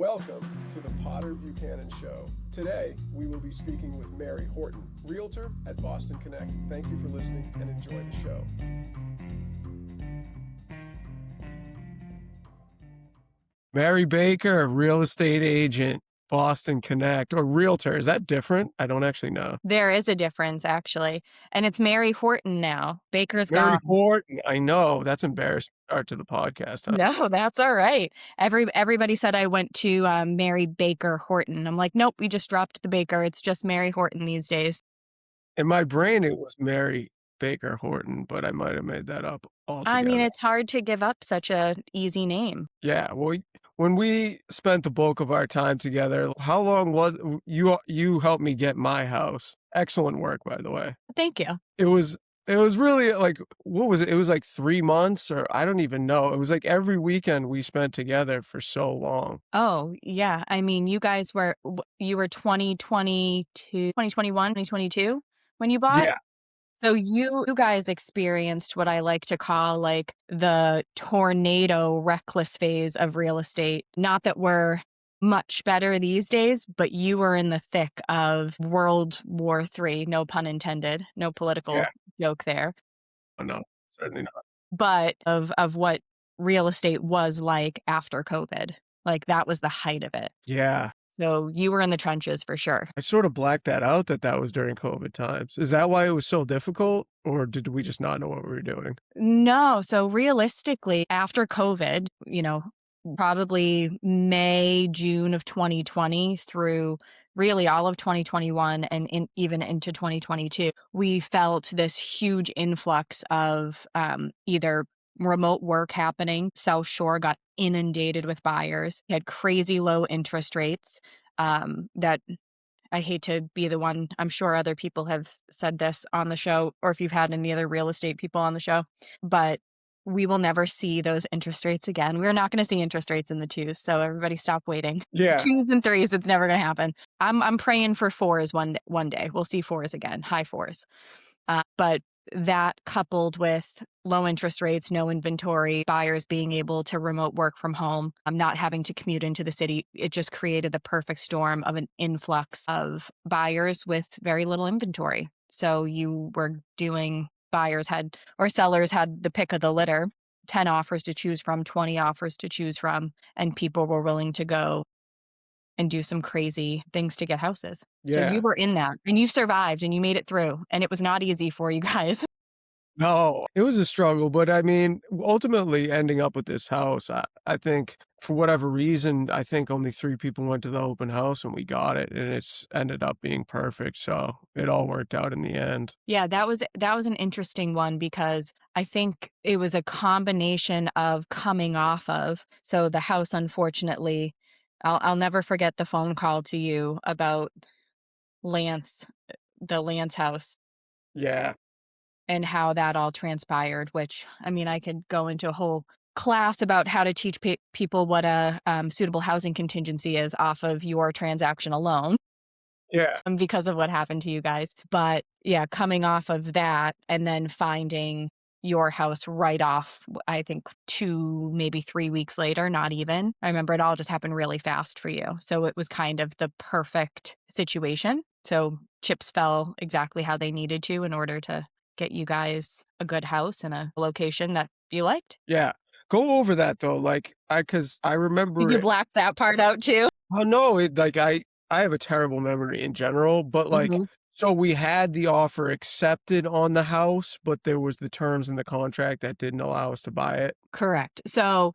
Welcome to the Potter Buchanan Show. Today, we will be speaking with Mary Horton, Realtor at Boston Connect. Thank you for listening and enjoy the show. Mary Baker, real estate agent, Boston Connect, or Realtor. Is that different? I don't actually know. There is a difference, actually. And it's Mary Horton now. Baker's Mary gone. Horton. I know. That's embarrassing. Start to the podcast. Huh? No, that's all right. Everybody said I went to Mary Baker Horton. I'm like, nope, we just dropped the Baker. It's just Mary Horton these days. In my brain, it was Mary Baker Horton, but I might have made that up altogether. I mean, it's hard to give up such a easy name. Yeah, well, when we spent the bulk of our time together, how long was you helped me get my house? Excellent work, by the way. Thank you. It was really like, what was it? It was like 3 months, or I don't even know. It was like every weekend we spent together for so long. Oh, yeah. I mean, you guys were 2022, 2021, 2022 when you bought? Yeah. So you guys experienced what I like to call like the tornado reckless phase of real estate. Not that we're much better these days, but you were in the thick of World War III, no pun intended, no political joke there. Oh, no, certainly not. But of what real estate was like after COVID. Like that was the height of it. Yeah. So you were in the trenches for sure. I sort of blacked that out that was during COVID times. Is that why it was so difficult, or did we just not know what we were doing? No. So realistically, after COVID, probably May, June of 2020 through really all of 2021 and even into 2022, we felt this huge influx of either remote work happening. South Shore got inundated with buyers. We had crazy low interest rates that I hate to be the one. I'm sure other people have said this on the show, or if you've had any other real estate people on the show, but we will never see those interest rates again. We're not going to see interest rates in the twos. So everybody stop waiting. Yeah. Twos and threes, it's never going to happen. I'm praying for fours one day. We'll see fours again, high fours. But that coupled with low interest rates, no inventory, buyers being able to remote work from home, not having to commute into the city, it just created the perfect storm of an influx of buyers with very little inventory. So you were doing sellers had the pick of the litter, 10 offers to choose from, 20 offers to choose from, and people were willing to go and do some crazy things to get houses. Yeah. So you were in that and you survived and you made it through, and it was not easy for you guys. No, it was a struggle, but I mean, ultimately ending up with this house, I think for whatever reason, I think only 3 people went to the open house and we got it, and it's ended up being perfect. So it all worked out in the end. Yeah, that was an interesting one because I think it was a combination of coming off of. So the house, unfortunately, I'll never forget the phone call to you about the Lance house. Yeah. And how that all transpired, which, I mean, I could go into a whole class about how to teach people what a suitable housing contingency is off of your transaction alone. Yeah. Because of what happened to you guys. But yeah, coming off of that and then finding your house right off, I think 2, maybe 3 weeks later, not even. I remember it all just happened really fast for you. So it was kind of the perfect situation. So chips fell exactly how they needed to in order to get you guys a good house and a location that you liked. Yeah. Go over that though. Cause I remember. Did you black that part out too? Oh no, I have a terrible memory in general, but so we had the offer accepted on the house, but there was the terms in the contract that didn't allow us to buy it. Correct. So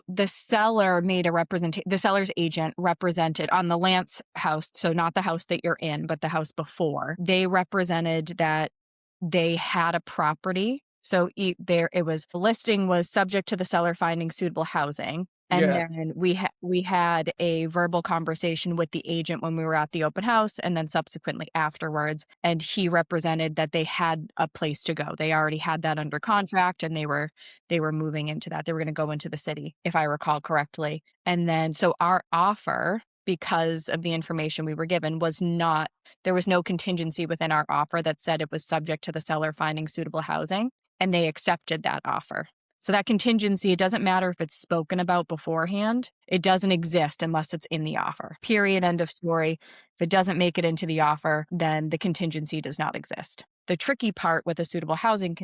the seller made the seller's agent represented on the Lance house. So not the house that you're in, but the house before. They represented that they had a property. So the listing was subject to the seller finding suitable housing. And then we had a verbal conversation with the agent when we were at the open house and then subsequently afterwards. And he represented that they had a place to go. They already had that under contract and they were moving into that. They were going to go into the city, if I recall correctly. And then so our offer, because of the information we were given, there was no contingency within our offer that said it was subject to the seller finding suitable housing. And they accepted that offer. So that contingency, it doesn't matter if it's spoken about beforehand. It doesn't exist unless it's in the offer. Period. End of story. If it doesn't make it into the offer, then the contingency does not exist. The tricky part with a suitable housing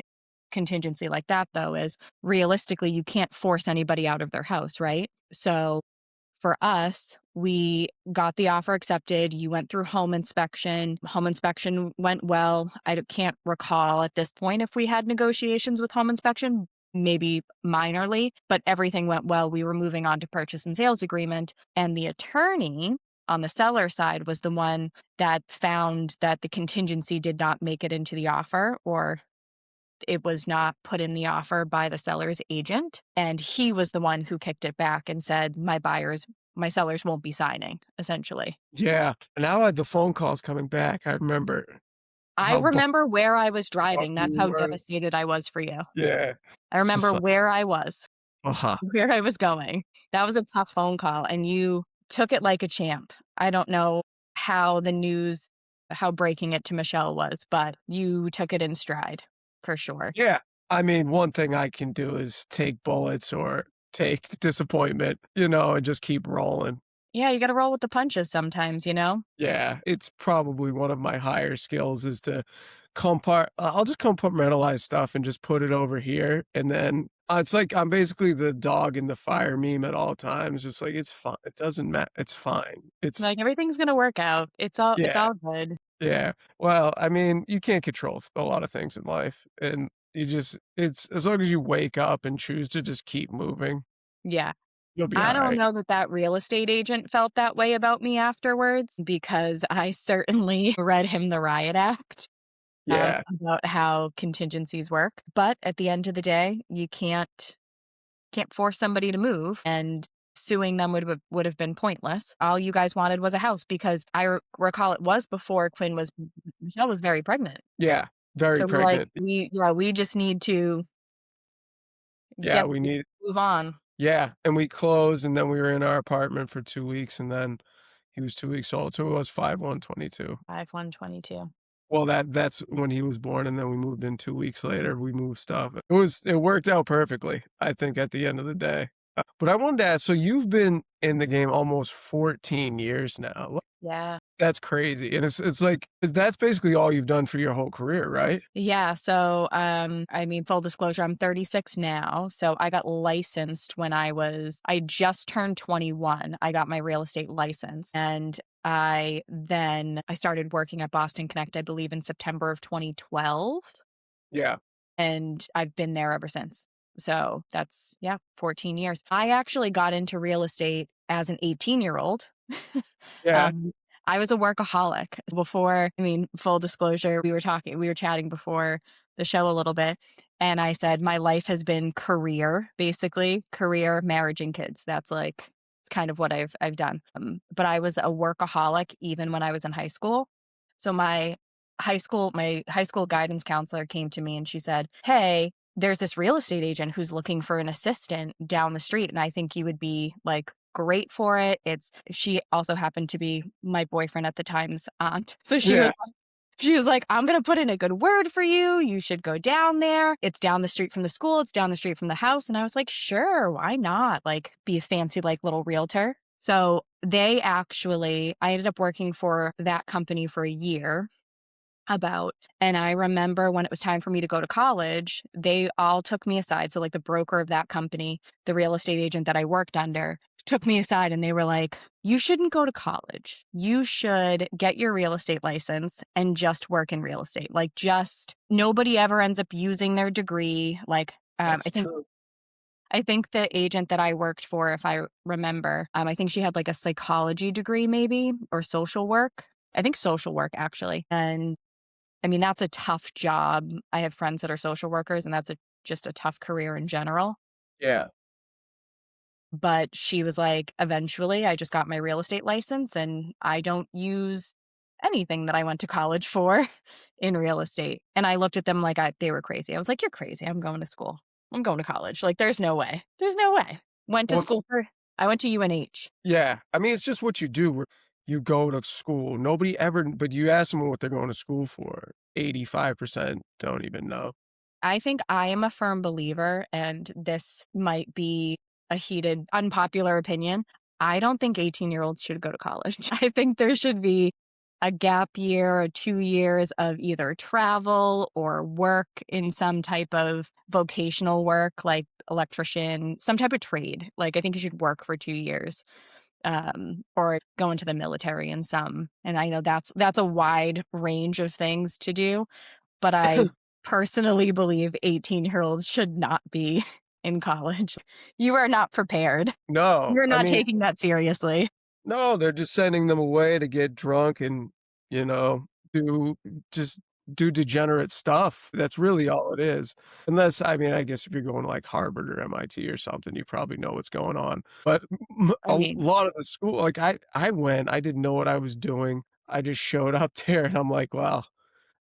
contingency like that, though, is realistically, you can't force anybody out of their house, right? So for us, we got the offer accepted. You went through home inspection. Home inspection went well. Can't recall at this point if we had negotiations with home inspection, maybe minorly, but everything went well. We were moving on to purchase and sales agreement. And the attorney on the seller side was the one that found that the contingency did not make it into the offer, or it was not put in the offer by the seller's agent. And he was the one who kicked it back and said, my sellers won't be signing, essentially. Yeah, and now I had the phone calls coming back. I remember I how bummed remember where I was out driving. That's you how were. devastated I was for you. Yeah, I it's just remember like, where I was, uh-huh. where I was going. That was a tough phone call, and you took it like a champ. I don't know how the news, how breaking it to Michelle was, but you took it in stride for sure. Yeah, I mean, one thing I can do is take bullets or take disappointment, and just keep rolling. Yeah, you got to roll with the punches sometimes, you know? Yeah, it's probably one of my higher skills is to I'll just compartmentalize stuff and just put it over here, and then it's like I'm basically the dog in the fire meme at all times, just like, "It's fine, it doesn't matter. It's fine." It's Like, everything's gonna work out. It's yeah, all good. yeah. Well, I mean, you can't control a lot of things in life, and it's as long as you wake up and choose to just keep moving, Yeah. you'll be I don't alright. know that that real estate agent felt that way about me afterwards, because I certainly read him the riot act, Yeah, about how contingencies work. But at the end of the day, you can't force somebody to move, and suing them would have been pointless. All you guys wanted was a house, because recall it was before Michelle was very pregnant. yeah, very So we're like, pregnant. we just need to Yeah, get we need move on. yeah, and we closed, and then we were in our apartment for 2 weeks, and then he was 2 weeks old, so it was 5/1/22. 5122. Well, that's when he was born, and then we moved in 2 weeks later, we moved stuff. It worked out perfectly, I think, at the end of the day. But I wanted to ask, so you've been in the game almost 14 years now. Yeah. That's crazy, and it's like that's basically all you've done for your whole career, right? Yeah, so, I mean, full disclosure, I'm 36 now, so I got licensed when I just turned 21. I got my real estate license, and I started working at Boston Connect, I believe, in September of 2012, Yeah, and I've been there ever since. So that's, yeah, 14 years. I actually got into real estate as an 18-year-old. yeah, Um, I was a workaholic before. I mean, full disclosure, we were chatting before the show a little bit, and I said my life has been career, basically, career, marriage, and kids. That's like, it's kind of what I've done. But I was a workaholic even when I was in high school. So my high school guidance counselor came to me and she said, "Hey, there's this real estate agent who's looking for an assistant down the street, and I think you would be like great for it." She also happened to be my boyfriend at the time's aunt. So yeah. she was like, "I'm going to put in a good word for you. You should go down there. It's down the street from the school. It's down the street from the house." And I was like, "Sure, why not? Like, be a fancy, like, little realtor." So I ended up working for that company for a year about. And I remember when it was time for me to go to college, they all took me aside. So, like, the broker of that company, the real estate agent that I worked under, took me aside and they were like, "You shouldn't go to college. You should get your real estate license and just work in real estate. Like, just nobody ever ends up using their degree." Like, That's I think. true. I think the agent that I worked for, if I remember, I think she had like a psychology degree, maybe, or social work. I think social work, actually. And I mean, that's a tough job. I have friends that are social workers, and that's just a tough career in general. Yeah. But she was like, eventually, I just got my real estate license, and I don't use anything that I went to college for in real estate. And I looked at them like they were crazy. I was like, "You're crazy. I'm going to school. I'm going to college. Like, there's no way. There's no way." Went to Well, it's school for, I went to UNH. yeah, I mean, it's just what you do where you go to school. Nobody ever but you ask them what they're going to school for, 85% don't even know. I think I am a firm believer, and this might be a heated, unpopular opinion. I don't think 18-year-olds should go to college. I think there should be a gap year or 2 years of either travel or work in some type of vocational work, like electrician, some type of trade. Like, I think you should work for 2 years, or go into the military in some. And I know that's a wide range of things to do, but I personally believe 18-year-olds should not be in college. You are not prepared. No, You're I not mean, taking that seriously. no, they're just sending them away to get drunk and, you know, do just do degenerate stuff. That's really all it is. Unless, I mean, I guess if you're going to like Harvard or MIT or something, you probably know what's going on. But I a mean, lot of the school, like I went, I didn't know what I was doing. I just showed up there and I'm like, well,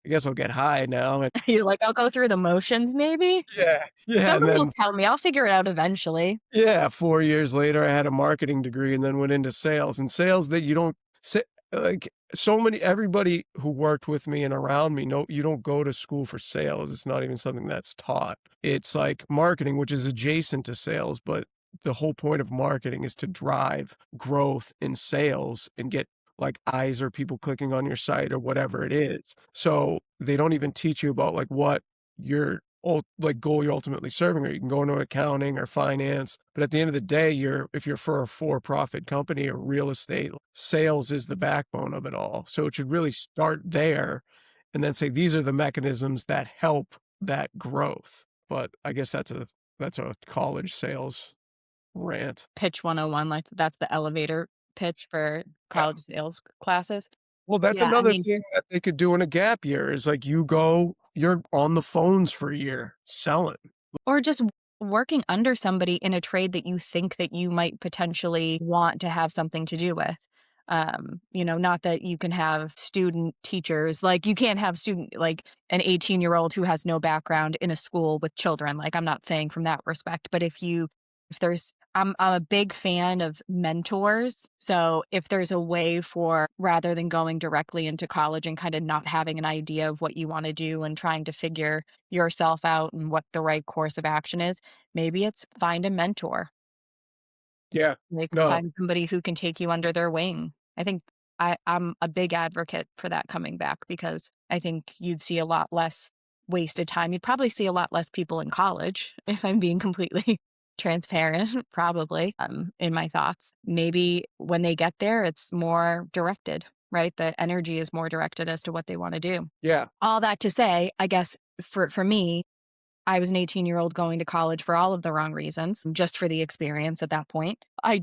I guess I'll get high now. And you're like, "I'll go through the motions maybe? yeah, yeah. And Somebody will then tell me, I'll figure it out eventually." yeah, 4 years later, I had a marketing degree and then went into sales. And sales that you don't say like, so many everybody who worked with me and around me, no, you don't go to school for sales. It's not even something that's taught. It's like marketing, which is adjacent to sales, but the whole point of marketing is to drive growth in sales and get, like, eyes or people clicking on your site or whatever it is. So, they don't even teach you about, like, what your like goal you're ultimately serving, or you can go into accounting or finance. But at the end of the day, if you're for a for-profit company or real estate, sales is the backbone of it all. So it should really start there and then say these are the mechanisms that help that growth. But I guess that's a college sales rant. Pitch 101, like, that's the elevator pitch for Yeah. college sales classes. Well, that's Yeah, I another mean, thing that they could do in a gap year is like you're on the phones for a year selling. or just working under somebody in a trade that you think that you might potentially want to have something to do with. Not that you can have student teachers, like you can't have student like an 18-year-old who has no background in a school with children. Like, I'm not saying from that respect, but if there's I'm a big fan of mentors. So if there's a way for, rather than going directly into college and kind of not having an idea of what you want to do and trying to figure yourself out and what the right course of action is, maybe it's find a mentor, Yeah. like No. find somebody who can take you under their wing. I think I'm a big advocate for that coming back, because I think you'd see a lot less wasted time. You'd probably see a lot less people in college, if I'm being completely transparent, probably, in my thoughts. Maybe when they get there, it's more directed, right? The energy is more directed as to what they want to do. Yeah. All that to say, I guess for me, I was an 18-year-old going to college for all of the wrong reasons, just for the experience at that point. I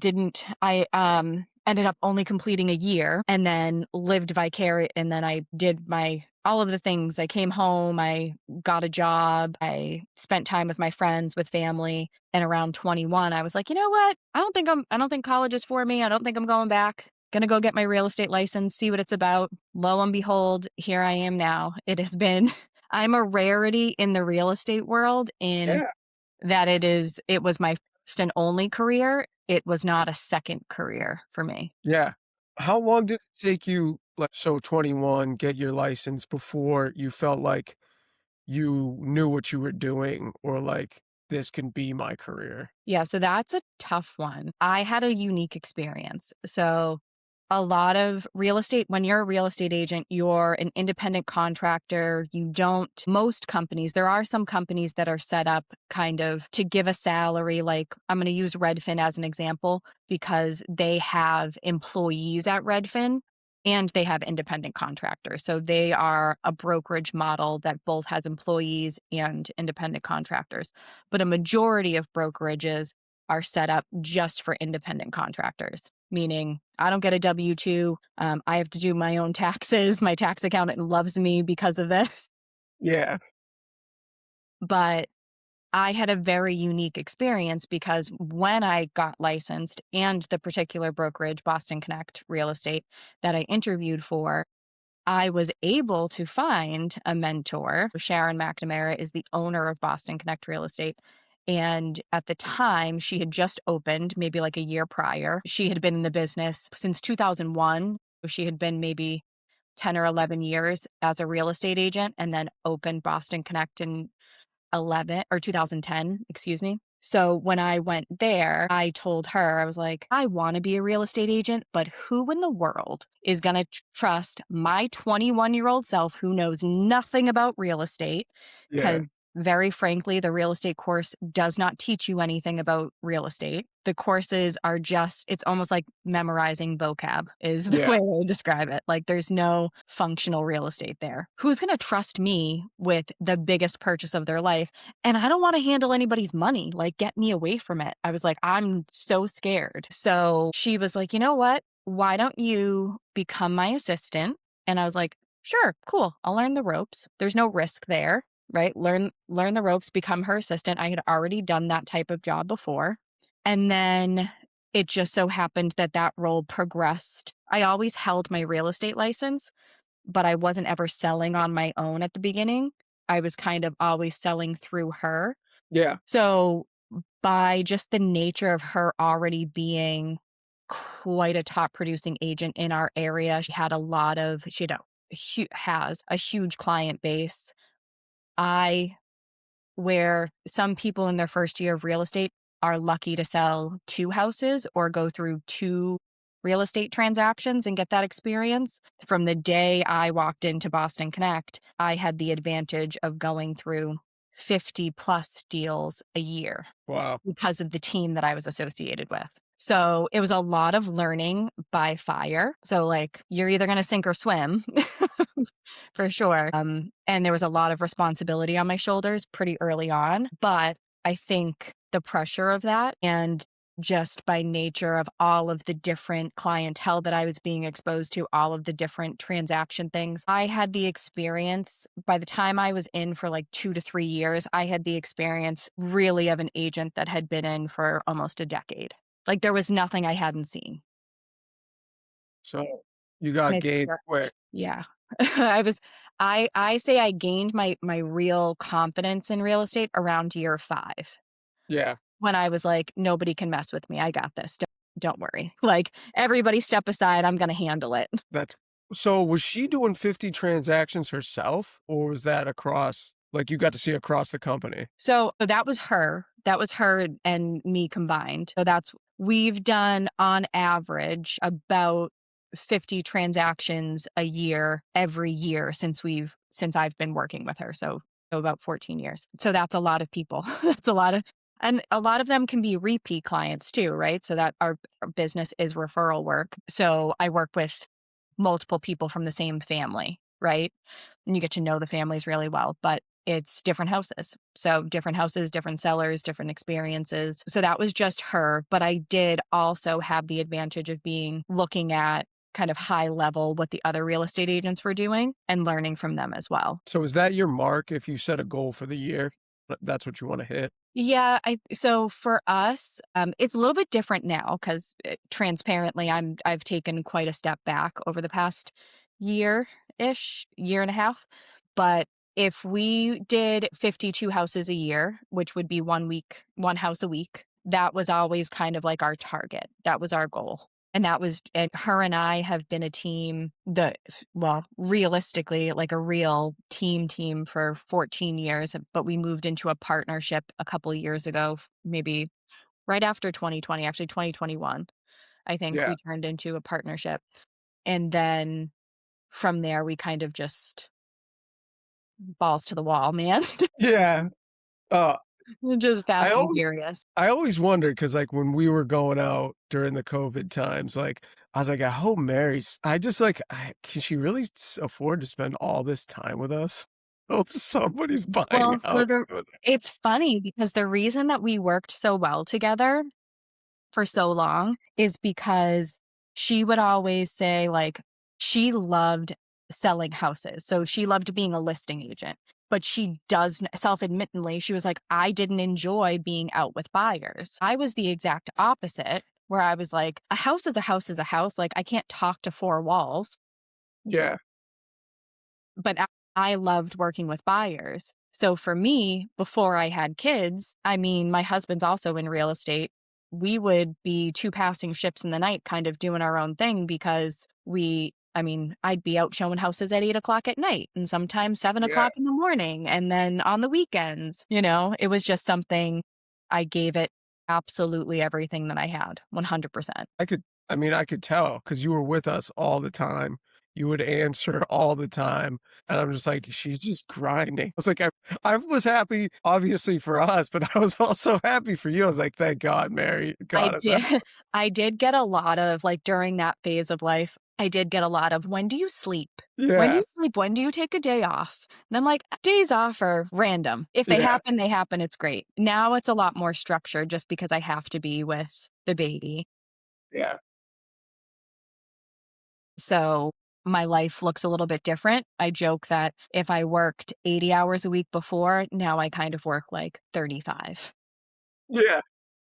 ended up only completing a year and then lived vicarious, and then I did my all of the things. I came home, I got a job, I spent time with my friends, with family, and around 21 I was like, "You know what? I don't think college is for me. I don't think I'm going back. Gonna go get my real estate license, see what it's about." Lo and behold, here I am now. It has been I'm a rarity in the real estate world, in Yeah. that it was my first and only career. It was not a second career for me. Yeah. How long did it take you, like, so 21, get your license before you felt like you knew what you were doing or like, "This can be my career"? Yeah, so that's a tough one. I had a unique experience. So, a lot of real estate, when you're a real estate agent, you're an independent contractor. Most companies, there are some companies that are set up kind of to give a salary. Like, I'm going to use Redfin as an example, because they have employees at Redfin and they have independent contractors. So, they are a brokerage model that both has employees and independent contractors. But a majority of brokerages are set up just for independent contractors, meaning I don't get a W 2. I have to do my own taxes. My tax accountant loves me because of this. Yeah. But I had a very unique experience, because when I got licensed, and the particular brokerage, Boston Connect Real Estate, that I interviewed for, I was able to find a mentor. Sharon McNamara is the owner of Boston Connect Real Estate. And at the time, she had just opened, maybe like a year prior. She had been in the business since 2001. She had been maybe 10 or 11 years as a real estate agent, and then opened Boston Connect in 2011 or 2010, excuse me. So when I went there, I told her, I was like, I want to be a real estate agent, but who in the world is going to trust my 21-year-old self who knows nothing about real estate? Yeah. Because very frankly, the real estate course does not teach you anything about real estate. The courses are just, it's almost like memorizing vocab, is the Yeah. way I would describe it. Like there's no functional real estate there. Who's going to trust me with the biggest purchase of their life? And I don't want to handle anybody's money. Like, get me away from it. I was like, I'm so scared. So she was like, you know what? Why don't you become my assistant? And I was like, sure, cool. I'll learn the ropes. There's no risk there, right? Learn the ropes, become her assistant. I had already done that type of job before. And then it just so happened that that role progressed. I always held my real estate license, but I wasn't ever selling on my own at the beginning. I was kind of always selling through her. Yeah. So by just the nature of her already being quite a top producing agent in our area, she had has a huge client base. I where some people in their first year of real estate are lucky to sell two houses or go through two real estate transactions and get that experience. From the day I walked into Boston Connect, I had the advantage of going through 50 plus deals a year Wow. because of the team that I was associated with. So it was a lot of learning by fire. So, like, you're either going to sink or swim for sure. And there was a lot of responsibility on my shoulders pretty early on. But I think the pressure of that and just by nature of all of the different clientele that I was being exposed to, all of the different transaction things, I had the experience by the time I was in for like 2 to 3 years, I had the experience really of an agent that had been in for almost a decade. Like there was nothing I hadn't seen. So you And got it's game just quick. yeah. I was I say I gained my real confidence in real estate around year 5 Yeah. when I was like, "Nobody can mess with me. I got this. Don't worry. Like, everybody step aside. I'm gonna handle it." That's so was she doing 50 transactions herself, or was that across like, you got to see across the company? So that was her. That was her and me combined. So that's we've done on average about 50 transactions a year every year since I've been working with her. So about 14 years. So that's a lot of people. That's a lot of and a lot of them can be repeat clients too, right? So that our business is referral work. So I work with multiple people from the same family, right? And you get to know the families really well, but it's different houses. So different houses, different sellers, different experiences. So that was just her. But I did also have the advantage of looking at kind of high level what the other real estate agents were doing and learning from them as well. So is that your mark if you set a goal for the year? That's what you wanna hit? Yeah, I so for us, it's a little bit different now because transparently, I've taken quite a step back over the past year-ish, year and a half. But if we did 52 houses a year, which would be 1 house a week, that was always kind of like our target. That was our goal. And her and I have been a team well, realistically, like a real team for 14 years, but we moved into a partnership a couple of years ago, maybe right after 2020, actually 2021. I think Yeah. we turned into a partnership. And then from there, we kind of just balls to the wall, man. Yeah. Uh, Just I fast and always furious. I always wondered because, like, when we were going out during the COVID times, like, I was like, "I hope Mary's" I just, like, can she really afford to spend all this time with us? Hope somebody's buying Well, so houses with her. it's funny because the reason that we worked so well together for so long is because she would always say, like, she loved selling houses. So she loved being a listing agent. But she does self admittedly, she was like, I didn't enjoy being out with buyers. I was the exact opposite, where I was like, a house is a house is a house. Like, I can't talk to four walls. Yeah. But I loved working with buyers. So for me, before I had kids, I mean, my husband's also in real estate. We would be two passing ships in the night, kind of doing our own thing because I mean, I'd be out showing houses at 8 o'clock at night and sometimes seven Yeah. o'clock in the morning, and then on the weekends, it was just something I gave it absolutely everything that I had, 100%. I could I mean, I could tell because you were with us all the time. You would answer all the time, and I'm just like, "She's just grinding." I was like, I was happy, obviously, for us, but I was also happy for you. I was like, "Thank God Mary I got us did out." I did get a lot of like, during that phase of life, I did get a lot of, "When do you sleep? When do Yeah, you sleep? When do you take a day off?" And I'm like, "Days off are random. If yeah, they happen, it's great." Now it's a lot more structured just because I have to be with the baby. yeah. So, my life looks a little bit different. I joke that if I worked 80 hours a week before, now I kind of work like 35. Yeah,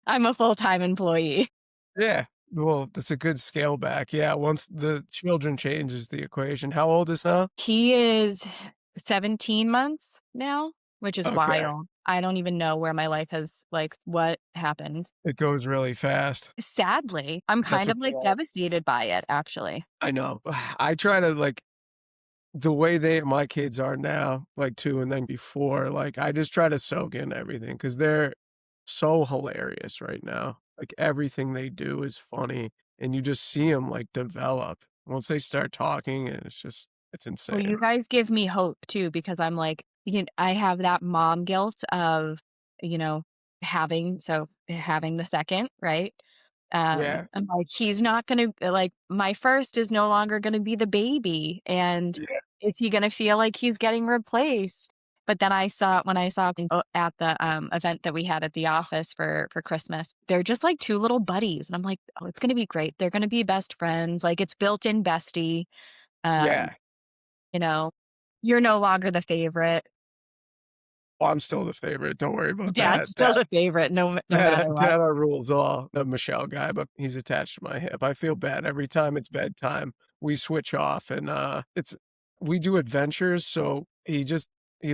I'm a full-time employee. yeah. Well, that's a good scale back. Yeah, once the children changes the equation. How old is now? He is 17 months now, which is Okay. wild. I don't even know where my life has like, what happened. It goes really fast. Sadly, I'm That's kind what of, they like, are. devastated by it, actually. I know. I try to, like the way my kids are now, like 2 and then before, like, I just try to soak in everything because 'cause they're so hilarious right now. Like, everything they do is funny, and you just see them like, develop. Once they start talking, and it's Well, insane. you guys give me hope too because I'm like, I have that mom guilt of, you know, having the second, right? Yeah, I'm like, he's not gonna like my first is no longer gonna be the baby, and yeah, is he gonna feel like he's getting replaced? But then when I saw him at the event that we had at the office for Christmas, they're just like two little buddies, and I'm like, oh, it's gonna be great. They're gonna be best friends. Like it's built in bestie. Um, yeah. you know, you're no longer the favorite. Well, I'm still the favorite, don't worry about Dad's that. still the favorite no matter what. Dad rules all. The Michelle guy, but he's attached to my hip. I feel bad every time it's bedtime. We switch off, and it's we do adventures. So he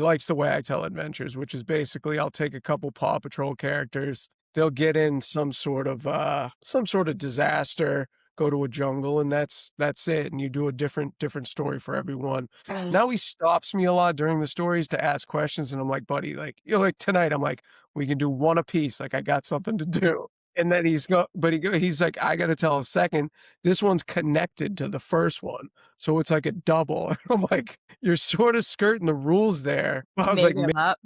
likes the way I tell adventures, which is basically I'll take a couple Paw Patrol characters. They'll get in some sort of disaster, go to a jungle, and that's it. And you do a different story for everyone. Mm, Now he stops me a lot during the stories to ask questions, and I'm like, "Buddy, like, like tonight, I'm like, we can do one apiece. Like, I got something to do." And then he's like, "I gotta tell a second. This one's connected to the first one, so it's like a double." And I'm like, "You're sort of skirting the rules there." I was made like, him up.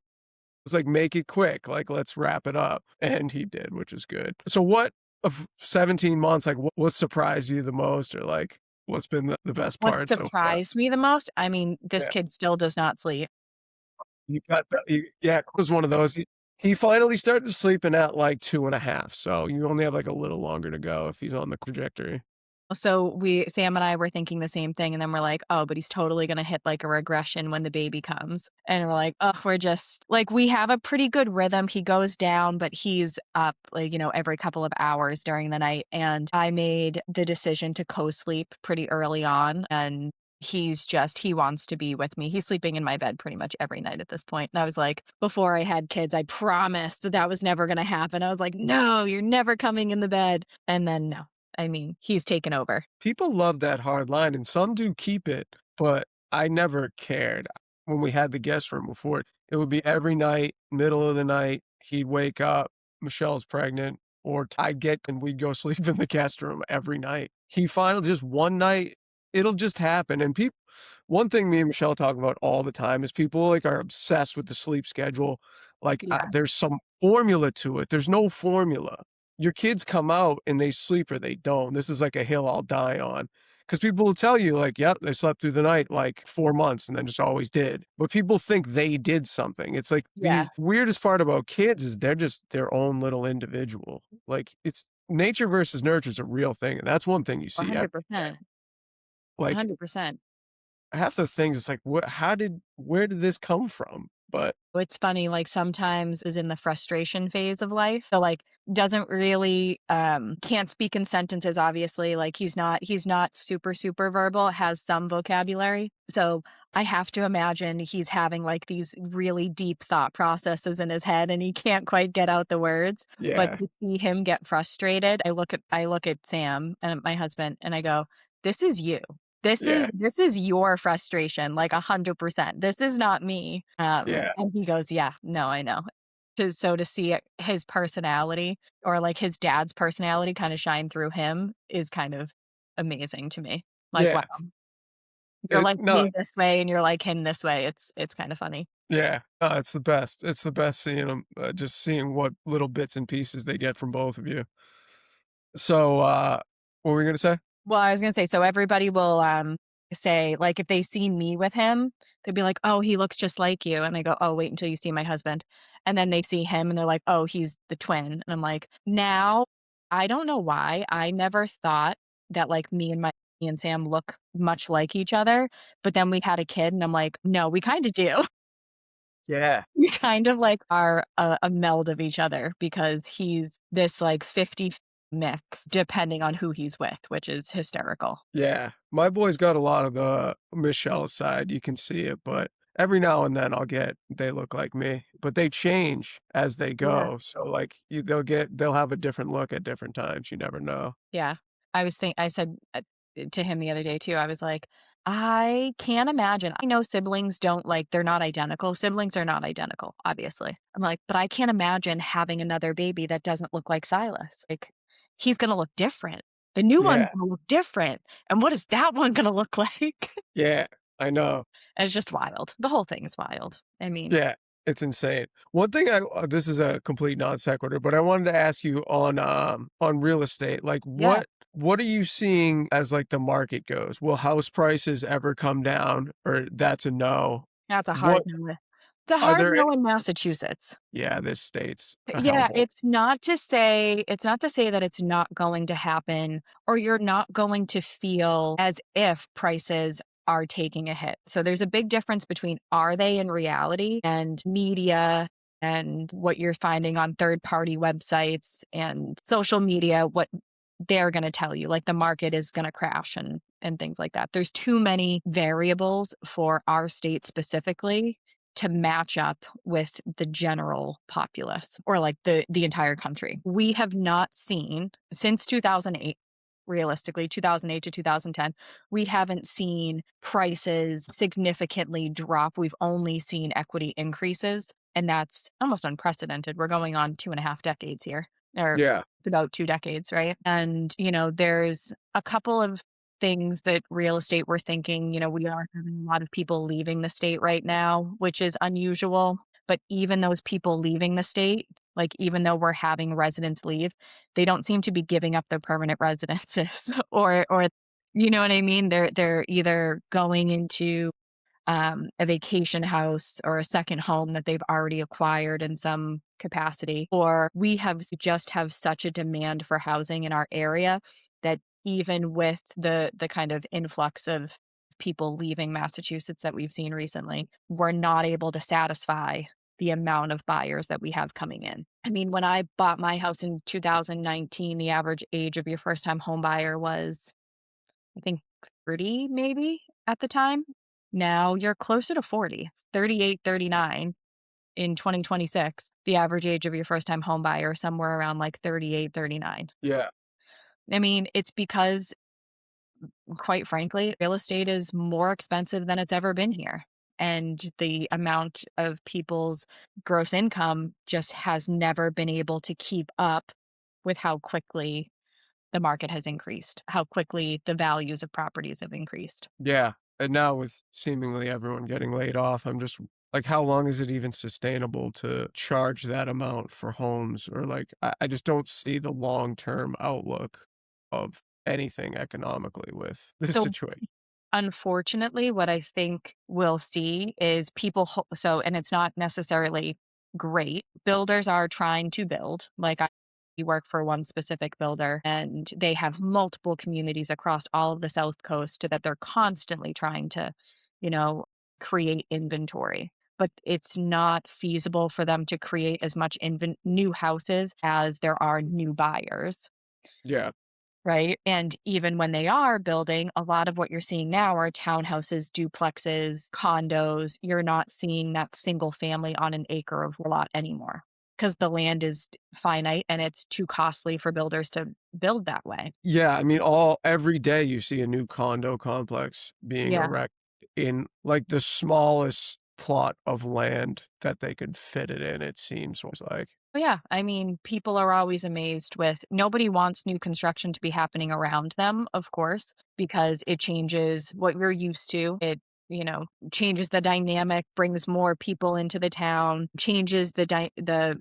"Make it quick. Like, let's wrap it up." And he did, which is good. So, what of 17 months? Like, what surprised you the most, or like, what's been the best What part so far? surprised me the most, I mean, this Yeah. kid still does not sleep. You got that yeah, it was one of those. He finally started sleeping at, like, 2.5, so you only have, like, a little longer to go if he's on the trajectory. So Sam and I were thinking the same thing, and then we're like, "Oh, but he's totally gonna hit like a regression when the baby comes." And we're like, "Oh, we're just like we have a pretty good rhythm. He goes down, but he's up like, every couple of hours during the night." And I made the decision to co-sleep pretty early on, and he wants to be with me. He's sleeping in my bed pretty much every night at this point. And I was like, before I had kids, I promised that that was never going to happen. I was like, "No, you're never coming in the bed." And then no. I mean, he's taken over. People love that hard line, and some do keep it, but I never cared. When we had the guest room before, it would be every night, middle of the night, he'd wake up, Michelle's pregnant, or I'd get and we'd go sleep in the guest room every night. He finally just one night, it'll just happen, and people one thing me and Michelle talk about all the time is people, like, are obsessed with the sleep schedule, like, Yeah. there's some formula to it. There's no formula. Your kids come out and they sleep or they don't. This is like a hill I'll die on. Because people will tell you, like, yep, they slept through the night like 4 months and then just always did. But people think they did something. It's like Yeah. these weirdest part about kids is they're just their own little individual. Like it's nature versus nurture is a real thing. And that's one thing you see. 100%. Like 100%. half the things, it's like, where did this come from? But It's funny, like, sometimes is in the frustration phase of life. So, like, doesn't really, can't speak in sentences, obviously, like, he's not super, super verbal, has some vocabulary. So, I have to imagine he's having, like, these really deep thought processes in his head, and he can't quite get out the words. But yeah, to see him get frustrated, I look at Sam and my husband, and I go, "This is you." Yeah, this is your frustration, like 100%. This is not me." yeah, And he goes, "Yeah, no, I know." To see his personality or like his dad's personality kind of shine through him is kind of amazing to me. Like, wow, yeah. you're like No, me this way and you're like him this way. It's kind of funny. yeah, no, it's the best. It's the best seeing them, just seeing what little bits and pieces they get from both of you. So, what were we gonna say? Well, I was gonna say, so everybody will, say, like, if they see me with him, they'd be like, "Oh, he looks just like you," and I go, "Oh, wait until you see my husband." And then they see him and they're like, "Oh, he's the twin." And I'm like, now, I don't know why, I never thought that, like, me and Sam look much like each other, but then we had a kid and I'm like, "No, we kinda do." Yeah. We kind of, like, are a meld of each other because he's this, like, 50 mix depending on who he's with, which is hysterical. Yeah, my boy's got a lot of the Michelle side, you can see it, but every now and then I'll get they look like me, but they change as they Yeah. go, so, like, they'll have a different look at different times, you never know. Yeah. I said, to him the other day too, I was like, "I can't imagine." I know siblings don't like they're not identical. Siblings are not identical, obviously. I'm like, "But I can't imagine having another baby that doesn't look like Silas." Like, he's gonna look different. The new one's Yeah, gonna look different, and what is that one gonna look like? yeah, I know. And it's just wild. The whole thing is wild. I mean, Yeah, it's insane. One thing this is a complete non sequitur, but I wanted to ask you on real estate, like, yeah, what are you seeing as, like, the market goes? Will house prices ever come down, or that's a no? that's a hard What no. It's a are hard there no in Massachusetts. Yeah, this state's a Yeah, hellhole. it's not to say that it's not going to happen or you're not going to feel as if prices are taking a hit. So there's a big difference between are they in reality and media and what you're finding on third party websites and social media, what they're going to tell you like the market is going to crash and things like that. There's too many variables for our state specifically to match up with the general populace or like the entire country. We have not seen since 2008, realistically 2008 to 2010, we haven't seen prices significantly drop. We've only seen equity increases, and that's almost unprecedented. We're going on 2.5 decades here, or Yeah, about 2 decades, right? And there's a couple of things that real estate we're thinking, we are having a lot of people leaving the state right now, which is unusual. But even those people leaving the state, like even though we're having residents leave, they don't seem to be giving up their permanent residences or you know what I mean? They're either going into a vacation house or a second home that they've already acquired in some capacity, or just have such a demand for housing in our area that even with the kind of influx of people leaving Massachusetts that we've seen recently, we're not able to satisfy the amount of buyers that we have coming in. I mean, when I bought my house in 2019, the average age of your first time home buyer was, I think, 30 maybe at the time. Now you're closer to 40. It's 38, 39 in 2026. The average age of your first time home buyer is somewhere around like 38, 39. yeah, I mean, it's because, quite frankly, real estate is more expensive than it's ever been here. And the amount of people's gross income just has never been able to keep up with how quickly the market has increased, how quickly the values of properties have increased. yeah, and now with seemingly everyone getting laid off, I'm just like, how long is it even sustainable to charge that amount for homes? Or, like, I just don't see the long-term outlook of anything economically with this So situation. unfortunately, what I think we'll see is and it's not necessarily great. Builders are trying to build. We work for one specific builder, and they have multiple communities across all of the South Coast that they're constantly trying to, you know, create inventory. But it's not feasible for them to create as much new houses as there are new buyers. Yeah, Right? And even when they are building, a lot of what you're seeing now are townhouses, duplexes, condos. You're not seeing that single family on an acre of lot anymore. because the land is finite and it's too costly for builders to build that way. Yeah, I mean, all every day you see a new condo complex being Yeah. erected in, like, the smallest plot of land that they could fit it in, it seems like. Oh, yeah. I mean, people are always amazed with nobody wants new construction to be happening around them, of course, because it changes what we're used to. It, changes the dynamic, brings more people into the town, changes the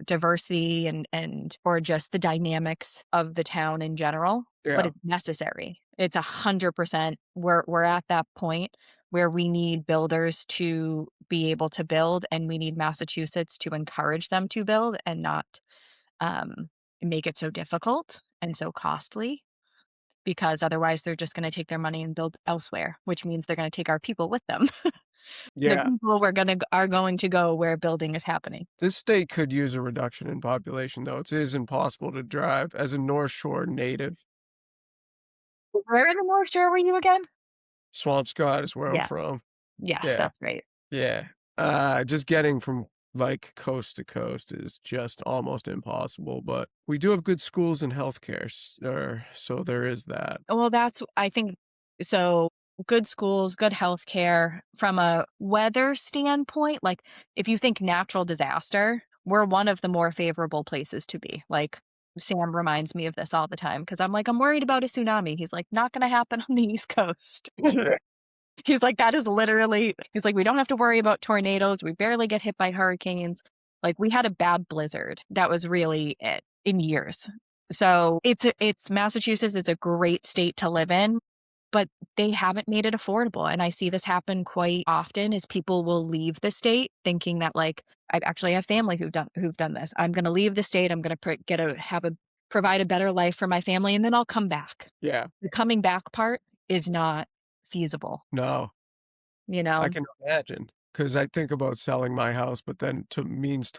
diversity and or just the dynamics of the town in general. But Yeah. it's necessary. It's 100%. We're at that point where we need builders to be able to build, and we need Massachusetts to encourage them to build and not um, make it so difficult and so costly, because otherwise they're just going to take their money and build elsewhere, which means they're going to take our people with them. The Yeah. people are going to go where building is happening. This state could use a reduction in population, though. It is impossible to drive as a North Shore native. Where in the North Shore were you again? Swampscott is where I'm Yeah. from. Yes, Yeah, that's right. yeah. Just getting from, like, coast to coast is just almost impossible, but we do have good schools and healthcare, so there is that. Well, that's I think so. Good schools, good healthcare. From a weather standpoint, like if you think natural disaster, we're one of the more favorable places to be. Like Sam reminds me of this all the time because I'm like, I'm worried about a tsunami. He's like, not going to happen on the East Coast. He's like, that is literally, he's like, we don't have to worry about tornadoes. We barely get hit by hurricanes. Like we had a bad blizzard. That was really it in years. So it's Massachusetts is a great state to live in, but they haven't made it affordable. And I see this happen quite often is people will leave the state thinking that like, I actually have family who've done this. I'm going to leave the state. I'm going to provide a better life for my family. And then I'll come back. Yeah. The coming back part is not feasible, No, you I know? can imagine, because I think about selling my house, but then to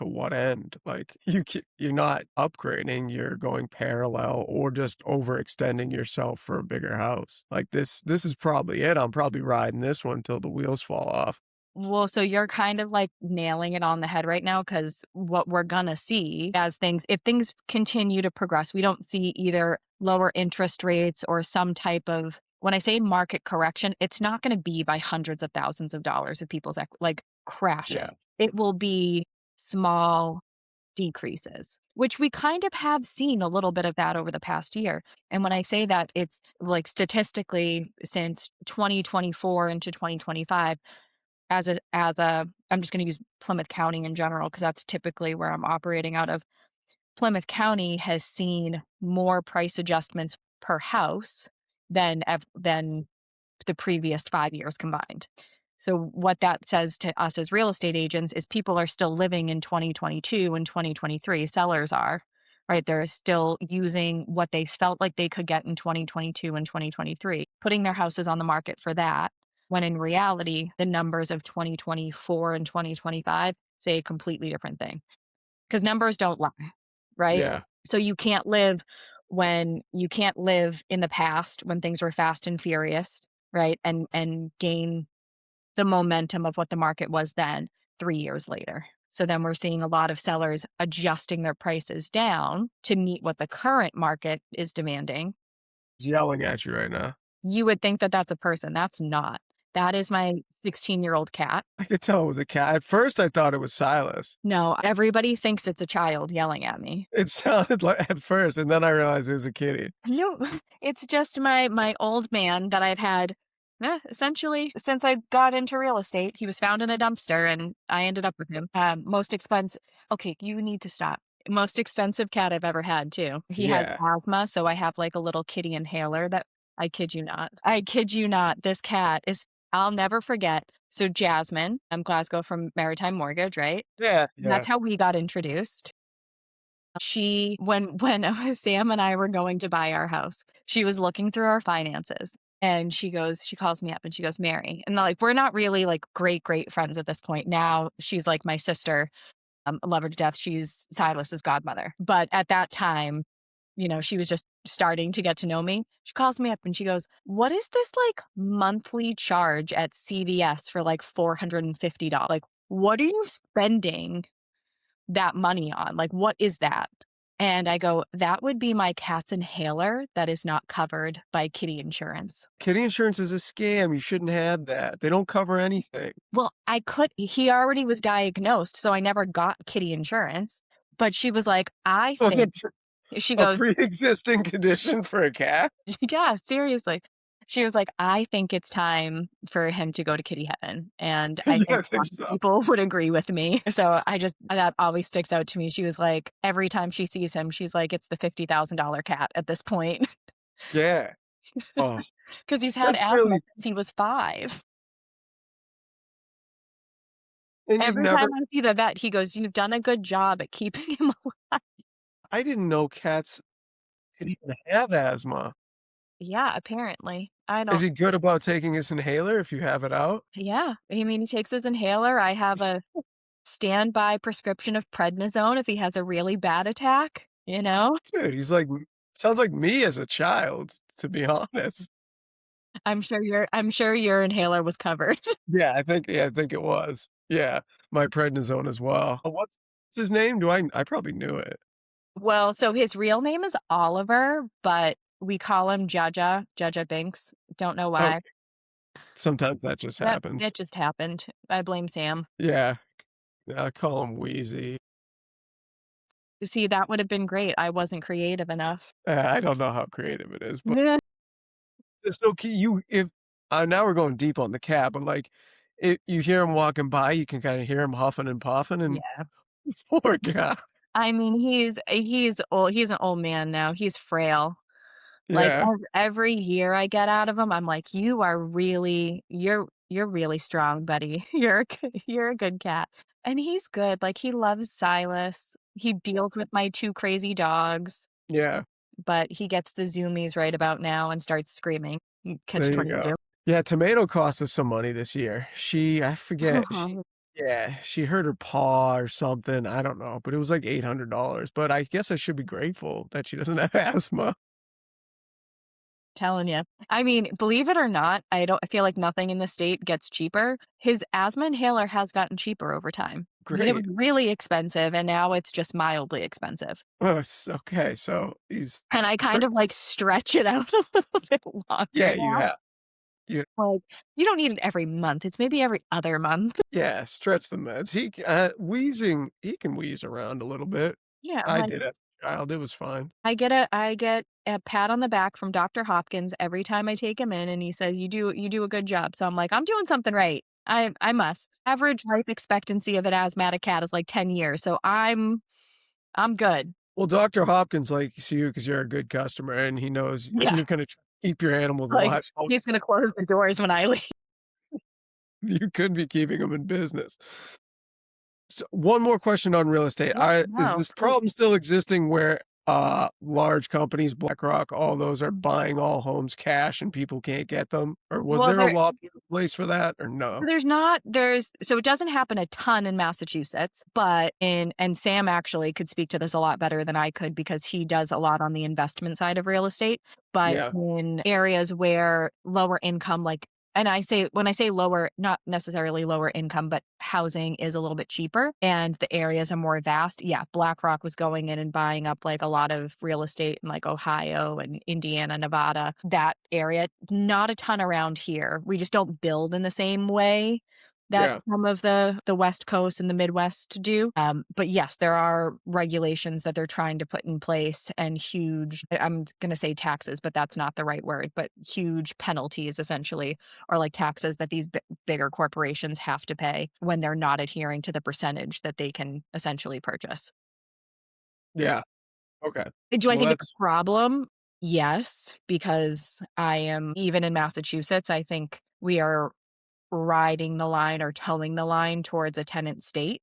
what end? Like, you're not upgrading, you're going parallel or just overextending yourself for a bigger house. Like, this is probably it. I'm probably riding this one till the wheels fall off. Well, so you're kind of like nailing it on the head right now because what we're gonna see as if things continue to progress, we don't see either lower interest rates or some type of, when I say market correction, it's not going to be by hundreds of thousands of dollars of people's like Yeah. crashing. It will be small decreases, which we kind of have seen a little bit of that over the past year. And when I say that, it's like statistically since 2024 into 2025 as a I'm just gonna use Plymouth County in general because that's typically where I'm operating out of. Plymouth County has seen more price adjustments per house than the previous 5 years combined. So what that says to us as real estate agents is people are still living in 2022 and 2023, sellers are, right? They're still using what they felt like they could get in 2022 and 2023, putting their houses on the market for that, when in reality, the numbers of 2024 and 2025 say a completely different thing. Because numbers don't lie, right? Yeah. So you can't live in the past when things were fast and furious, right? And gain the momentum of what the market was then 3 years later. So then we're seeing a lot of sellers adjusting their prices down to meet what the current market is demanding. He's yelling at you right now. You would think that that's a person. That's not. That is my 16-year-old cat. I could tell it was a cat. At first, I thought it was Silas. No, everybody thinks it's a child yelling at me. It sounded like at first, and then I realized it was a kitty. No, it's just my old man that I've had, essentially since I got into real estate. He was found in a dumpster, and I ended up with him. Most expensive. Okay, you need to stop. Most expensive cat I've ever had too. He has Yeah. asthma, so I have like a little kitty inhaler that I kid you not. I kid you not. This cat is. I'll never forget. So Jasmine, I'm Glasgow from Maritime Mortgage, right? Yeah. That's Yeah. how we got introduced. She when Sam and I were going to buy our house, she was looking through our finances and she calls me up and she goes, "Mary." And like we're not really like great friends at this point. Now she's like my sister. I love her to death. She's Silas's godmother. But at that time, she was just starting to get to know me. She calls me up and she goes, "What is this like monthly charge at CVS for like $450? Like, what are you spending that money on? Like, what is that?" And I go, "That would be my cat's inhaler that is not covered by kitty insurance." Kitty insurance is a scam, you shouldn't have that. They don't cover anything. Well, he already was diagnosed, so I never got kitty insurance, but she was like, "I Was think," it she a goes, pre-existing condition for a cat? yeah, seriously. She was like, "I think it's time for him to go to kitty heaven," and I Yeah, think I a think lot of so. people would agree with me. So I just that always sticks out to me. She was like, every time she sees him, she's like, "It's the $50,000 cat at this point," Yeah. Oh, because he's had that's asthma really since he was 5. and you've Every time never I see the vet, he goes, "You've done a good job at keeping him alive." I didn't know cats could even have asthma. Yeah, apparently. I Is don't he good about taking his inhaler if you have it out? Yeah, I mean, he takes his inhaler. I have a standby prescription of prednisone if he has a really bad attack, you know? Dude, he's like sounds like me as a child, to be honest. I'm sure your inhaler was covered. Yeah, I think it was. Yeah, my prednisone as well. What's his name? Do I probably knew it. Well, so his real name is Oliver, but we call him Jaja, Jaja Binks. Don't know Oh, why. sometimes that just That happens. just happened. I blame Sam. Yeah, I call him Wheezy. See, that would have been great. I wasn't creative enough. I don't know how creative it is, but Meh. it's so key you if now we're going deep on the cat, but, like, if you hear him walking by, you can kinda hear him huffing and puffing, and Yeah. poor guy. I mean, he's old. He's an old man now. He's frail. Like, Yeah, every year I get out of him, I'm like, "You are really you're really strong, buddy. You're a good cat." And he's good, like, he loves Silas. He deals with my 2 crazy dogs, yeah, but he gets the zoomies right about now and starts screaming. there you go. Catch-22. Yeah, tomato cost us some money this year. I forget, she hurt her paw or something, I don't know, but it was like $800, but I guess I should be grateful that she doesn't have asthma. Telling you. I mean, believe it or not, I feel like nothing in the state gets cheaper. His asthma inhaler has gotten cheaper over time. I mean, it was Great. really expensive, and now it's just mildly expensive. Oh, okay, so he's And I for kind of, like, stretch it out a little bit longer yeah, you now. have. You Like, you don't need it every month, it's maybe every other month. yeah, stretch the meds. Wheezing, he can wheeze around a little bit. Yeah, I'm I like, did as a child, it was fine. I get a pat on the back from Doctor Hopkins every time I take him in, and he says, you do a good job." So I'm like, "I'm doing something right. I must." Average life expectancy of an asthmatic cat is, like, 10 years, so I'm good. Well, Doctor Hopkins likes you because 'cause you're a good customer, and he knows Yeah, you're gonna keep your animals like, alive. Oh, he's gonna close the doors when I leave. you could be keeping them in business. So, one more question on real estate. Yeah, Is no, this please. problem still existing where, large companies, BlackRock, all those are buying all homes cash and people can't get them? Or was Well, there a law put in place for that or no? so it doesn't happen a ton in Massachusetts, but and Sam actually could speak to this a lot better than I could because he does a lot on the investment side of real estate, but Yeah, in areas where lower income, like, and when I say lower, not necessarily lower income, but housing is a little bit cheaper and the areas are more vast. Yeah, BlackRock was going in and buying up like a lot of real estate in like Ohio and Indiana, Nevada, that area. Not a ton around here. We just don't build in the same way that yeah, some of the West Coast and the Midwest do. But yes, there are regulations that they're trying to put in place and huge, I'm going to say taxes, but that's not the right word, but huge penalties essentially, or like taxes that these bigger corporations have to pay when they're not adhering to the percentage that they can essentially purchase. yeah, okay. Do I Well, think it's that's a problem? Yes, because I am even in Massachusetts, I think we are riding the line or towing the line towards a tenant state.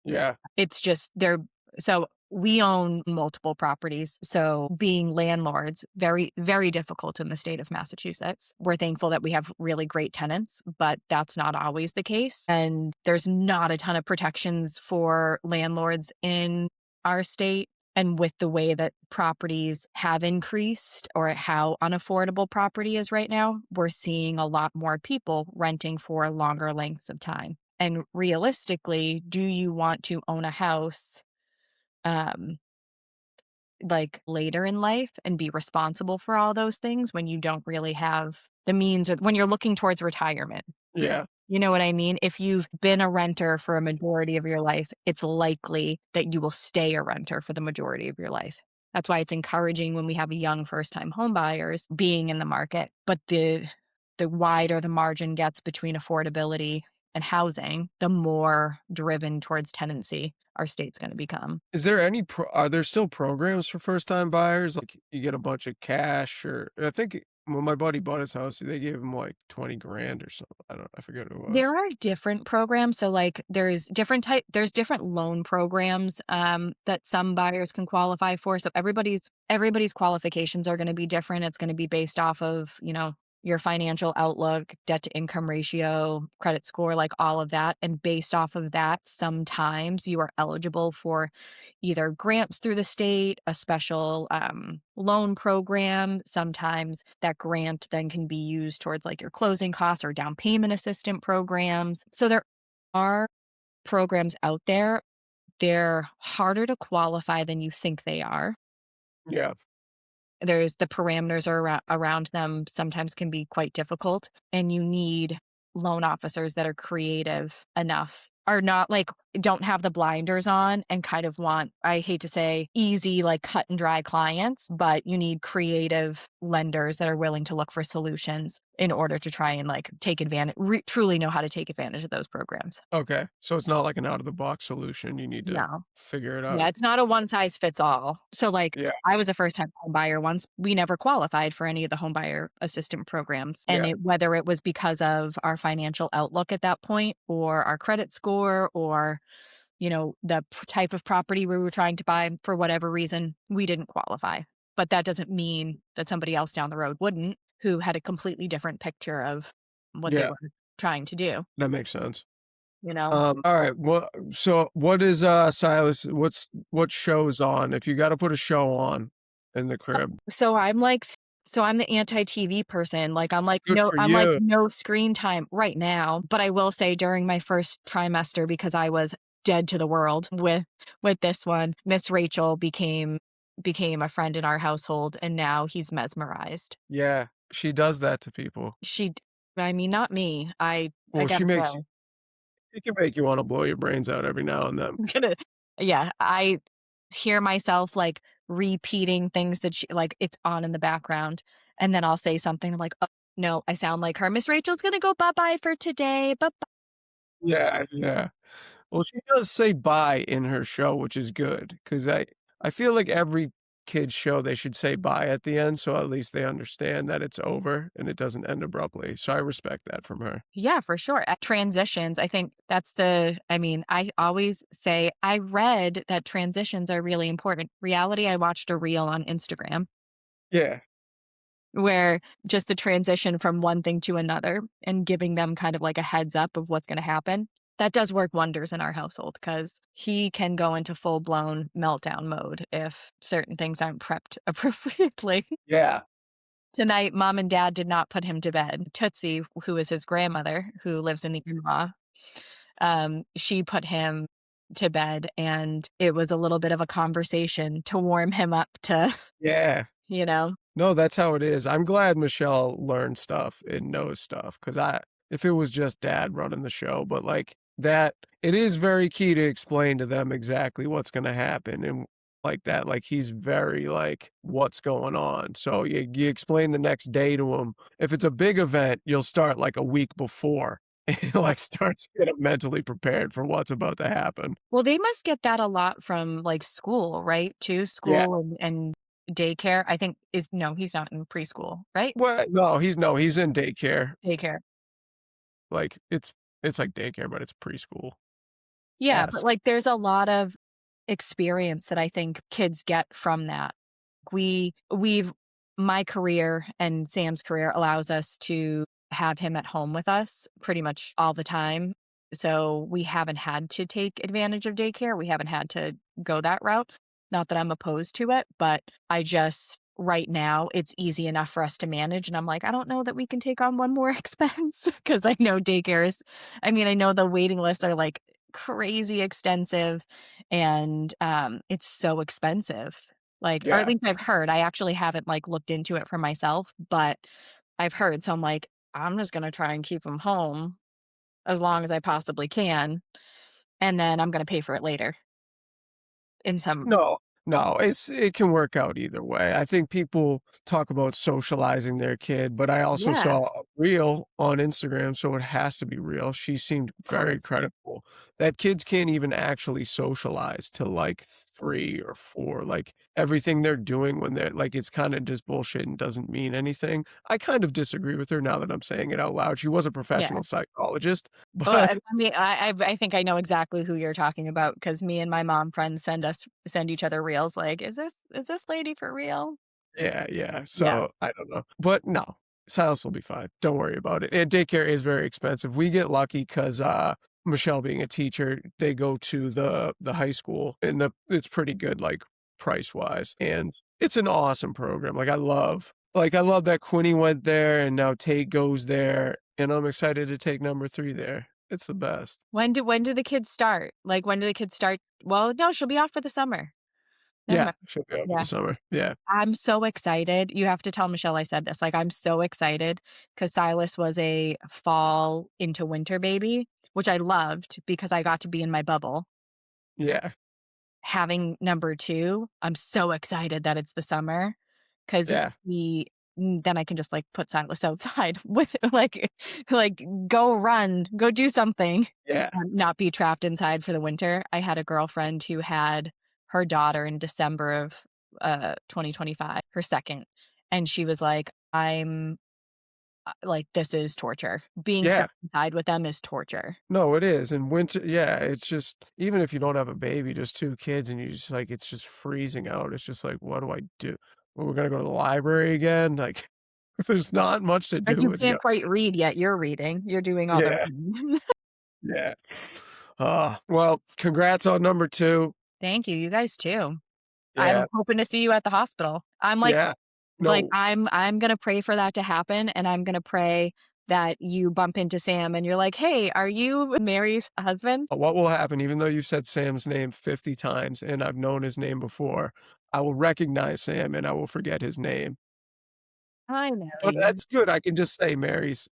yeah, It's just they're so we own multiple properties, so being landlords, very, very difficult in the state of Massachusetts. We're thankful that we have really great tenants, but that's not always the case, and there's not a ton of protections for landlords in our state, and with the way that properties have increased or how unaffordable property is right now, we're seeing a lot more people renting for longer lengths of time. And realistically, do you want to own a house, um, like, later in life and be responsible for all those things when you don't really have the means, or when you're looking towards retirement? Yeah. You know what I mean? If you've been a renter for a majority of your life, it's likely that you will stay a renter for the majority of your life. That's why it's encouraging when we have young first-time home buyers being in the market, but the wider the margin gets between affordability and housing, the more driven towards tenancy our state's gonna become. Is there any are there still programs for first time buyers? Like you get a bunch of cash or I think when my buddy bought his house, they gave him like 20 grand or something. I forget what it There was. are different programs, so, like, there's different loan programs, that some buyers can qualify for, so everybody's qualifications are gonna be different. It's gonna be based off of, your financial outlook, debt to income ratio, credit score, like, all of that, and based off of that, sometimes you are eligible for either grants through the state, a special, loan program. Sometimes that grant then can be used towards, like, your closing costs or down payment assistant programs. So there are programs out there. They're harder to qualify than you think they are. Yeah. There's the parameters around them sometimes can be quite difficult, and you need loan officers that are creative enough, are not like, don't have the blinders on and kind of want, I hate to say, easy, like cut and dry clients, but you need creative lenders that are willing to look for solutions in order to try and like take advantage, truly know how to take advantage of those programs. Okay. So it's not like an out of the box solution. You need to No. figure it Yeah, out. it's not a one size fits all. So, like, Yeah. I was a first time home buyer once. We never qualified for any of the home buyer assistant programs. And Yeah. whether it was because of our financial outlook at that point, or our credit score, or, the type of property we were trying to buy, for whatever reason, we didn't qualify. But that doesn't mean that somebody else down the road wouldn't, who had a completely different picture of what they Yeah. were trying to do, That makes sense. you know? All right. Well, so what is Silas? What shows on? If you got to put a show on in the crib, So I'm like so I'm the anti-TV person, like, good for I'm like, you. "No screen time right now," but I will say during my first trimester, because I was dead to the world with this one, Miss Rachel became a friend in our household, and now he's mesmerized. Yeah, she does that to people. She d I mean, not me, I Well, gotta say. she can make you want to blow your brains out every now and then. Gonna Yeah, I hear myself, like, repeating things that she like, it's on in the background, and then I'll say something, I'm like, "Oh, no, I sound like her. Miss Rachel's gonna go bye-bye for today, bye-bye." Yeah, yeah. Well, she does say bye in her show, which is good because I feel like every kid's show they should say bye at the end, so at least they understand that it's over and it doesn't end abruptly. So I respect that from her. Yeah, for sure. At transitions, I think I mean, I always say I read that transitions are really important. Reality, I watched a reel on Instagram Yeah, where just the transition from one thing to another and giving them kind of like a heads up of what's going to happen. That does work wonders in our household because he can go into full blown meltdown mode if certain things aren't prepped appropriately. yeah, Tonight, mom and dad did not put him to bed. Tootsie, who is his grandmother, who lives in the in-law, she put him to bed, and it was a little bit of a conversation to warm him up to, yeah. you know? No, that's how it is. I'm glad Michelle learned stuff and knows stuff because if it was just dad running the show, but like that, it is very key to explain to them exactly what's going to happen and like that. Like he's very like, what's going on? So you explain the next day to him. If it's a big event, you'll start like a week before and like start to get him mentally prepared for what's about to happen. Well, they must get that a lot from, like, school, right, too? Yeah. School and daycare, I think is no, he's not in preschool, right? Well, no, he's in daycare. Daycare. Like it's like daycare, but it's preschool. Yeah, but, Yes. like, there's a lot of experience that I think kids get from that. We've my career and Sam's career allows us to have him at home with us pretty much all the time. So we haven't had to take advantage of daycare. We haven't had to go that route. Not that I'm opposed to it, but I just right now, it's easy enough for us to manage, and I'm like, "I don't know that we can take on one more expense because I know daycares I mean, I know the waiting lists are, like, crazy extensive, and, it's so expensive. Like, or at Yeah. least I've heard. I actually haven't, like, looked into it for myself, but I've heard, so I'm like, "I'm just gonna try and keep them home as long as I possibly can, and then I'm gonna pay for it later in some." No, no, it can work out either way. I think people talk about socializing their kid, but I also Yeah, saw a reel on Instagram, so it has to be real. She seemed of very course. credible that kids can't even actually socialize till like 3 or 4. Like everything they're doing when they're like it's kind of just bullshit and doesn't mean anything. I kind of disagree with her now that I'm saying it out loud. She was a Yeah. professional psychologist, Well, but I mean, I think I know exactly who you're talking about because me and my mom friends send each other reels like, is this lady for real?" yeah, yeah, Yeah. so, I don't know, but no, Silas will be fine, don't worry about it, and daycare is very expensive. We get lucky 'cause, Michelle being a teacher, they go to the high school, and it's pretty good, like, price-wise, and it's an awesome program, I love that Quinny went there, and now Tate goes there, and I'm excited to take number 3 there. It's the best. When do the kids start? Like, when do the kids start well, no, she'll be off for the summer. Never Yeah, mind. she'll be out for Yeah. the summer, yeah, I'm so excited. You have to tell Michelle I said this. Like, I'm so excited because Silas was a fall into winter baby, which I loved because I got to be in my bubble. yeah, Having number 2, I'm so excited that it's the summer 'cause yeah, then I can just, like, put Silas outside with like, go run, go do something, yeah, not be trapped inside for the winter. I had a girlfriend who had her daughter in December of, 2025, her 2nd, and she was like, like, "This is torture. Being yeah. stuck inside with them is torture." No, it is, and winter yeah, it's just even if you don't have a baby, just 2 kids and you just like, it's just freezing out, it's just like, "What do I do? Well, we're gonna go to the library again?" Like, there's not much to Like, do you with can't young quite read yet you're reading. You're doing all the Yeah, reading. yeah. Well, congrats on number 2. Thank you, you guys too. I'm Yeah, hoping to see you at the hospital. yeah. No, I'm gonna pray for that to happen, and I'm gonna pray that you bump into Sam and you're like, "Hey, are you Mary's husband?" what will happen, even though you've said Sam's name 50 times and I've known his name before, I will recognize Sam and I will forget his name. I know But you. that's good, I can just say Mary's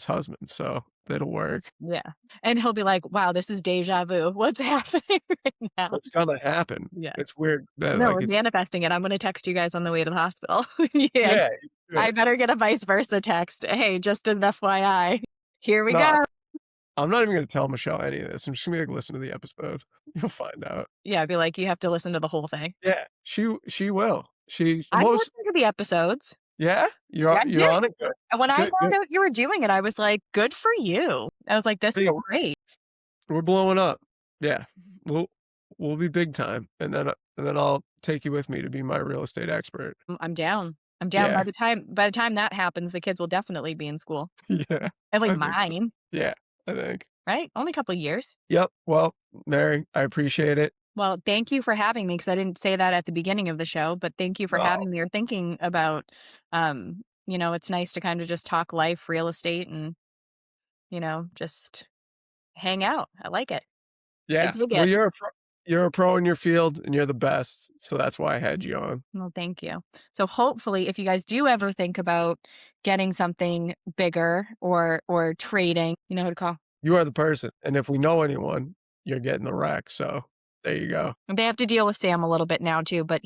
husband, so that'll work. Yeah, and he'll be like, "Wow, this is deja vu. What's happening right now?" It's gonna happen. Yeah. It's weird that, No, like, we're it's manifesting it. I'm gonna text you guys on the way to the hospital. Yeah, yeah, you I should. better get a vice versa text. "Hey, just as an FYI, here we No, go." I'm not even gonna tell Michelle any of this. I'm just gonna be like, "Listen to the episode." You'll find out. Yeah, I'd be like, "You have to listen to the whole thing." Yeah, she will. She I most listened to the episodes. yeah? Yeah, I You're did. on it? Good. And when I Good, found good. out you were doing it, I was like, "Good for you." I was like, "This is Yeah, great." we're blowing up. Yeah. We'll we'll be big time, and then I'll take you with me to be my real estate expert. I'm down. I'm down. Yeah. By the time that happens, the kids will definitely be in school. Yeah. At least I think so. mine, Yeah, I think. right? Only a couple of years. Yep. Well, Mary, I appreciate it. Well, thank you for having me because I didn't say that at the beginning of the show, but thank you for Oh, having me or thinking about, it's nice to kind of just talk life, real estate, and, just hang out. I like it. I yeah. dig Well, it. you're a pro in your field, and you're the best, so that's why I had you on. Well, thank you. So hopefully if you guys do ever think about getting something bigger or trading, you know who to call. You are the person, and if we know anyone, you're getting the rec, so there you go. And they have to deal with Sam a little bit now too, but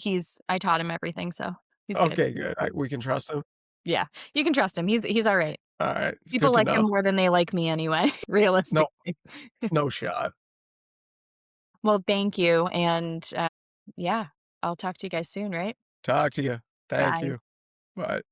I taught him everything, so he's good. Okay, good. We can trust him? Yeah. You can trust him. He's all right. Alright, People good to like him know. more than they like me anyway, No realistically. no shot. Well, thank you, and, yeah, I'll talk to you guys soon, right? Talk to you. Thank Bye. you. Bye.